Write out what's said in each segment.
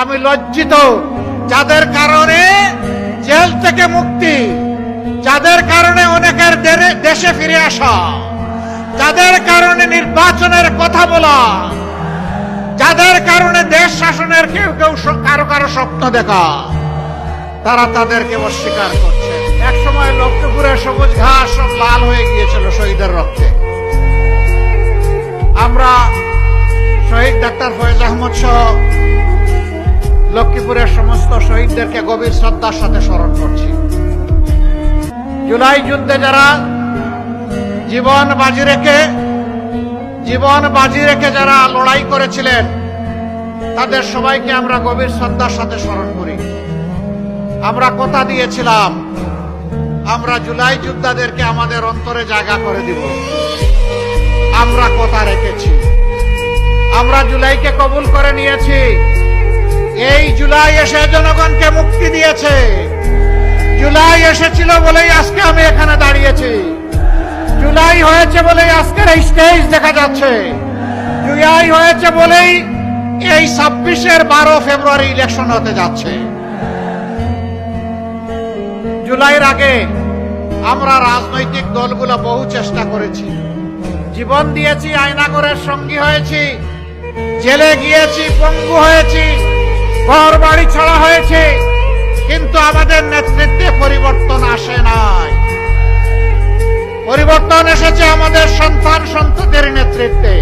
আমি লজ্জিত, যাদের কারণে জেল থেকে মুক্তি, যাদের কারণে অনেকের দেশে ফিরে আসা, যাদের কারণে নির্বাচনের কথা বলা, যাদের কারণে দেশ শাসনের কেউ কেউ কারো কারো স্বপ্ন দেখা, তারা তাদেরকে অস্বীকার করছে। এক সময় লক্ষ্মীপুরের সবুজ ঘাস সব লাল হয়ে গিয়েছিল শহীদের রক্তে। আমরা শহীদ ডাক্তার ফয়েজ আহমদ সহ লক্ষ্মীপুরের সমস্ত শহীদদেরকে গভীর শ্রদ্ধার সাথে স্মরণ করছি। জুলাই যুদ্ধে যারা জীবন বাজি রেখে যারা লড়াই করেছিলেন, তাদের সবাইকে আমরা গভীর শ্রদ্ধার সাথে স্মরণ করি। আমরা কথা দিয়েছিলাম, আমরা জুলাই যোদ্ধাদেরকে আমাদের অন্তরে জায়গা করে দিব। আমরা কথা রেখেছি, আমরা জুলাইকে কবুল করে নিয়েছি। এই জুলাই এসে জনগণকে মুক্তি দিয়েছে। জুলাই এসেছিল বলেই আজকে আমি এখানে দাঁড়িয়েছি। জুলাই হয়েছে বলেই আজকের এই স্টেজ দেখা যাচ্ছে। জুলাই হয়েছে বলেই এই 26-এর 12 ফেব্রুয়ারি ইলেকশন হতে যাচ্ছে। জুলাইয়ের আগে আমরা রাজনৈতিক দলগুলো বহু চেষ্টা করেছি, জীবন দিয়েছি, আয়নাঘরের সঙ্গী হয়েছি, জেলে গিয়েছি, পঙ্গু হয়েছি, ঘর বাড়ি ছাড়া হয়েছে, কিন্তু আমাদের নেতৃত্বে পরিবর্তন আসে নাই। পরিবর্তন এসেছে আমাদের সন্তান সন্ততির নেতৃত্বে।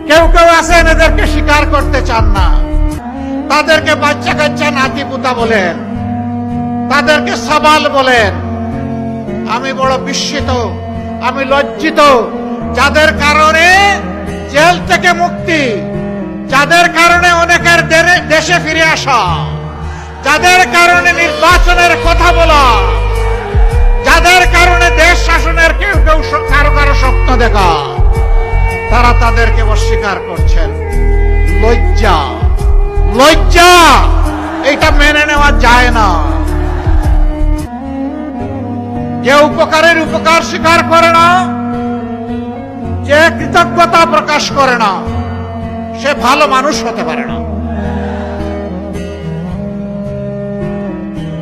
কেউ কেউ আছেন এদেরকে স্বীকার করতে চান না, তাদেরকে বাচ্চা কাচ্চা নাতি পুতা বলেন, তাদেরকে সাবাল বলেন। আমি বড় বিস্মিত, আমি লজ্জিত, যাদের কারণে জেল থেকে মুক্তি, যাদের কারণে অনেকের দেশে ফিরে আসা, যাদের কারণে নির্বাচনের কথা বলা, যাদের কারণে দেশ শাসনের কেউ কেউ কারো কারো স্বপ্ন দেখা, তারা তাদেরকে অস্বীকার করছেন। লজ্জা, লজ্জা, এটা মেনে নেওয়া যায় না। যে উপকারের উপকার স্বীকার করে না, যে কৃতজ্ঞতা প্রকাশ করে না, সে ভালো মানুষ হতে পারে না।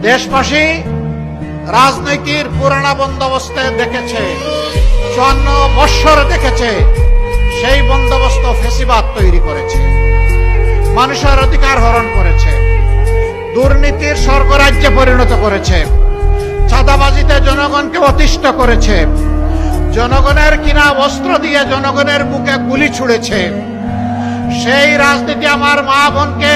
দেশবাসী রাজনীতির পুরানা বন্দোবস্তে দেখেছে, 54 বৎসর দেখেছে, সেই বন্দোবস্ত ফেসিবাদ তৈরি করেছে, মানুষের অধিকার হরণ করেছে, দুর্নীতির স্বর্গরাজ্যে পরিণত করেছে, চাঁদাবাজিতে জনগণকে অতিষ্ঠ করেছে, জনগণের কিনা বস্ত্র দিয়ে জনগণের বুকে গুলি ছুড়েছে। সেই রাজনীতি আমার মা বোনকে